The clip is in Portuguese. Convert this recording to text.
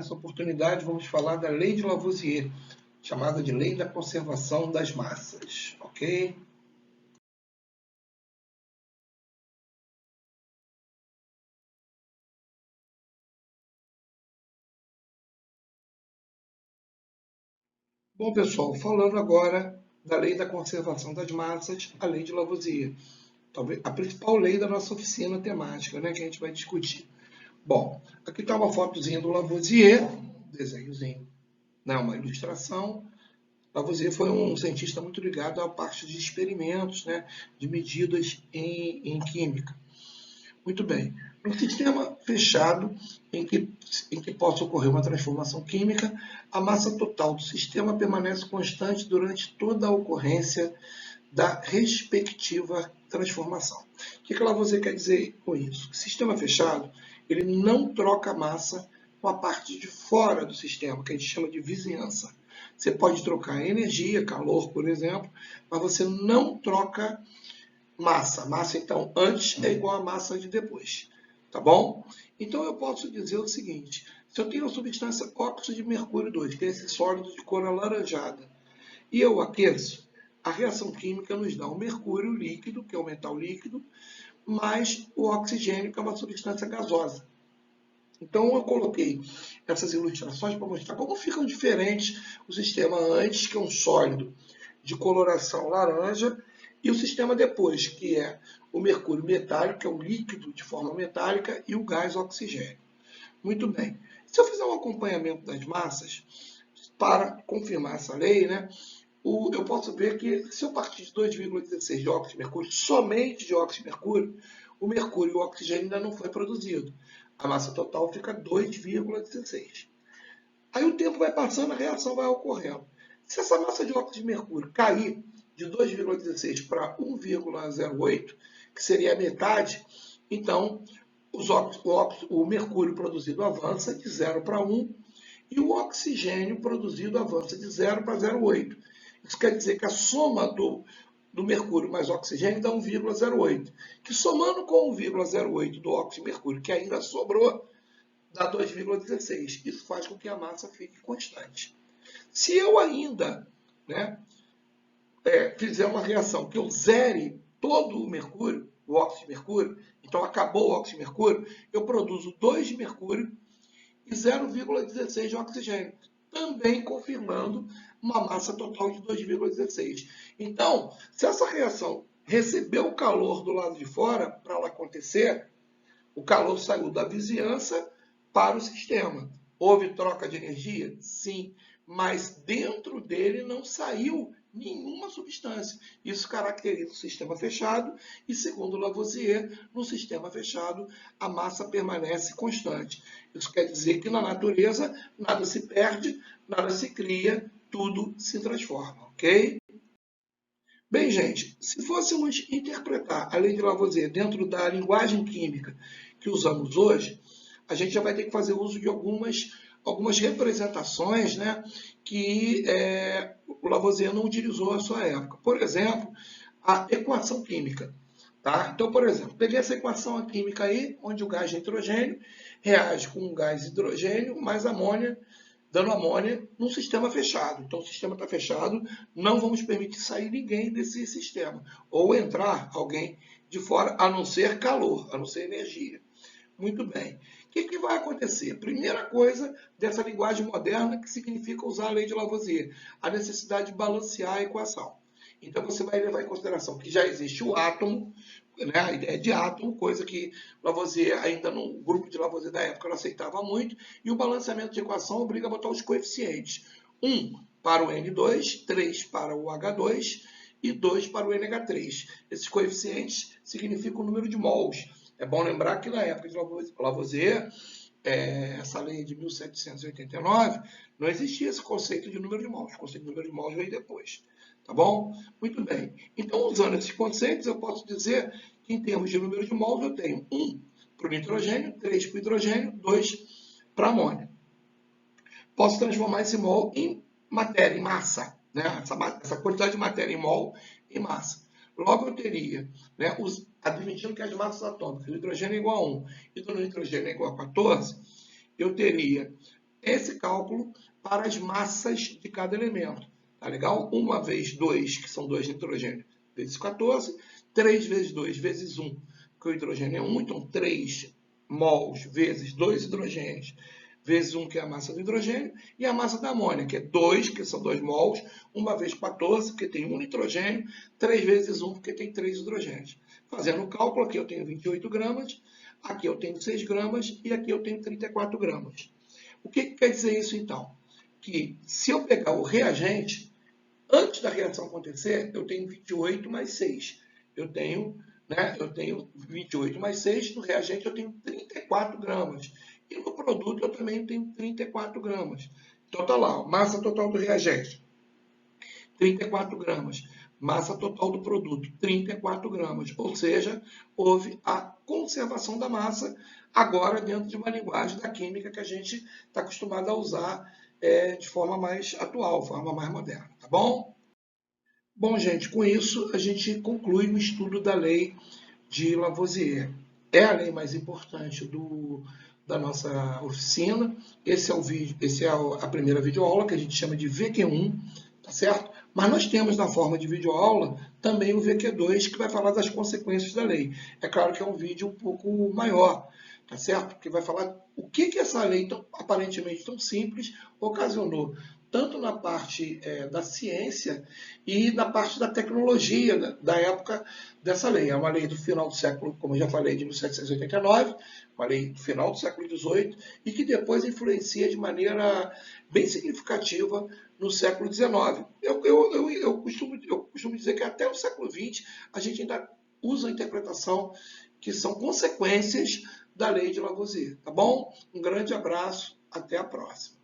nessa oportunidade vamos falar da Lei de Lavoisier, chamada de Lei da Conservação das Massas, ok? Bom, pessoal, falando agora da Lei da Conservação das Massas, a Lei de Lavoisier. Talvez a principal lei da nossa oficina temática, né, que a gente vai discutir. Bom, aqui está uma fotozinha do Lavoisier, desenhozinho, né, uma ilustração. Lavoisier foi um cientista muito ligado à parte de experimentos, né, de medidas em química. Muito bem. No sistema fechado, em que possa ocorrer uma transformação química, a massa total do sistema permanece constante durante toda a ocorrência da respectiva transformação. O que Lavoisier quer dizer com isso? O sistema fechado, ele não troca massa com a parte de fora do sistema, que a gente chama de vizinhança. Você pode trocar energia, calor, por exemplo, mas você não troca massa. Massa, então, antes é igual a massa de depois. Tá bom? Então, eu posso dizer o seguinte. Se eu tenho a substância óxido de mercúrio 2, que é esse sólido de cor alaranjada, e eu aqueço, a reação química nos dá o mercúrio líquido, que é o metal líquido, mais o oxigênio, que é uma substância gasosa. Então, eu coloquei essas ilustrações para mostrar como ficam diferentes o sistema antes, que é um sólido de coloração laranja, e o sistema depois, que é o mercúrio metálico, que é o líquido de forma metálica, e o gás oxigênio. Muito bem. Se eu fizer um acompanhamento das massas, para confirmar essa lei, né, eu posso ver que se eu partir de 2,16 de óxido de mercúrio, somente de óxido de mercúrio, o mercúrio e o oxigênio ainda não foi produzido. A massa total fica 2,16. Aí o tempo vai passando, a reação vai ocorrendo. Se essa massa de óxido de mercúrio cair de 2,16 para 1,08, que seria a metade, então o mercúrio produzido avança de 0 para 1 e o oxigênio produzido avança de 0 para 0,8. Isso quer dizer que a soma do mercúrio mais oxigênio dá 1,08, que somando com 1,08 do óxido de mercúrio, que ainda sobrou, dá 2,16. Isso faz com que a massa fique constante. Se eu ainda, né, fizer uma reação que eu zere todo o mercúrio, o óxido de mercúrio, então acabou o óxido de mercúrio, eu produzo 2 de mercúrio e 0,16 de oxigênio, também confirmando uma massa total de 2,16. Então, se essa reação recebeu o calor do lado de fora, para ela acontecer, o calor saiu da vizinhança para o sistema. Houve troca de energia? Sim, mas dentro dele não saiu nenhuma substância. Isso caracteriza o sistema fechado e, segundo Lavoisier, no sistema fechado, a massa permanece constante. Isso quer dizer que na natureza nada se perde, nada se cria, tudo se transforma, ok? Bem, gente, se fôssemos interpretar a lei de Lavoisier dentro da linguagem química que usamos hoje, a gente já vai ter que fazer uso de algumas representações, né, que o Lavoisier não utilizou à sua época. Por exemplo, a equação química. Tá? Então, por exemplo, peguei essa equação química aí, onde o gás nitrogênio reage com o gás hidrogênio mais amônia, dando amônia num sistema fechado. Então, o sistema está fechado, não vamos permitir sair ninguém desse sistema, ou entrar alguém de fora, a não ser calor, a não ser energia. Muito bem. O que vai acontecer? Primeira coisa dessa linguagem moderna que significa usar a lei de Lavoisier, a necessidade de balancear a equação. Então, você vai levar em consideração que já existe o átomo, né, a ideia de átomo, coisa que Lavoisier, ainda no grupo de Lavoisier da época, não aceitava muito, e o balanceamento de equação obriga a botar os coeficientes. 1 para o N2, 3 para o H2 e 2 para o NH3. Esses coeficientes significam o número de mols. É bom lembrar que na época de Lavoisier, essa lei de 1789, não existia esse conceito de número de mols. O conceito de número de mols veio depois. Tá bom? Muito bem. Então, usando esses conceitos, eu posso dizer que, em termos de número de mols, eu tenho 1 para o nitrogênio, 3 para o hidrogênio, 2 para a amônia. Posso transformar esse mol em matéria, em massa. Né? Essa quantidade de matéria em mol em massa. Logo, eu teria, né, admitindo que as massas atômicas, o hidrogênio é igual a 1 e o nitrogênio é igual a 14, eu teria cálculo para as massas de cada elemento. Tá legal? 1 vezes 2, que são 2 nitrogênio, vezes 14. 3 vezes 2 vezes 1, que o hidrogênio é 1. Então, 3 mols vezes 2 hidrogênios, vezes 1, que é a massa do hidrogênio. E a massa da amônia, que é 2, que são 2 mols. 1 vezes 14, porque tem 1 nitrogênio. 3 vezes 1, porque tem 3 hidrogênios. Fazendo o cálculo, aqui eu tenho 28 gramas. Aqui eu tenho 6 gramas. E aqui eu tenho 34 gramas. O que quer dizer isso, então? Que se eu pegar o reagente, antes da reação acontecer, eu tenho 28 mais 6. Eu tenho 28 mais 6, no reagente eu tenho 34 gramas. E no produto eu também tenho 34 gramas. Então está lá, massa total do reagente, 34 gramas. Massa total do produto, 34 gramas. Ou seja, houve a conservação da massa, agora dentro de uma linguagem da química que a gente está acostumado a usar de forma mais atual, forma mais moderna. Tá bom? Bom, gente, com isso a gente conclui o estudo da lei de Lavoisier. É a lei mais importante da nossa oficina. Esse é a primeira videoaula, que a gente chama de VQ1, tá certo? Mas nós temos na forma de videoaula também o VQ2, que vai falar das consequências da lei. É claro que é um vídeo um pouco maior, tá certo? Porque vai falar o que essa lei, aparentemente tão simples, ocasionou, tanto na parte da ciência e na parte da tecnologia da época dessa lei. É uma lei do final do século, como eu já falei, de 1789, uma lei do final do século XVIII, e que depois influencia de maneira bem significativa no século XIX. Eu costumo dizer que até o século XX a gente ainda usa a interpretação que são consequências da lei de Lavoisier. Tá bom? Um grande abraço, até a próxima.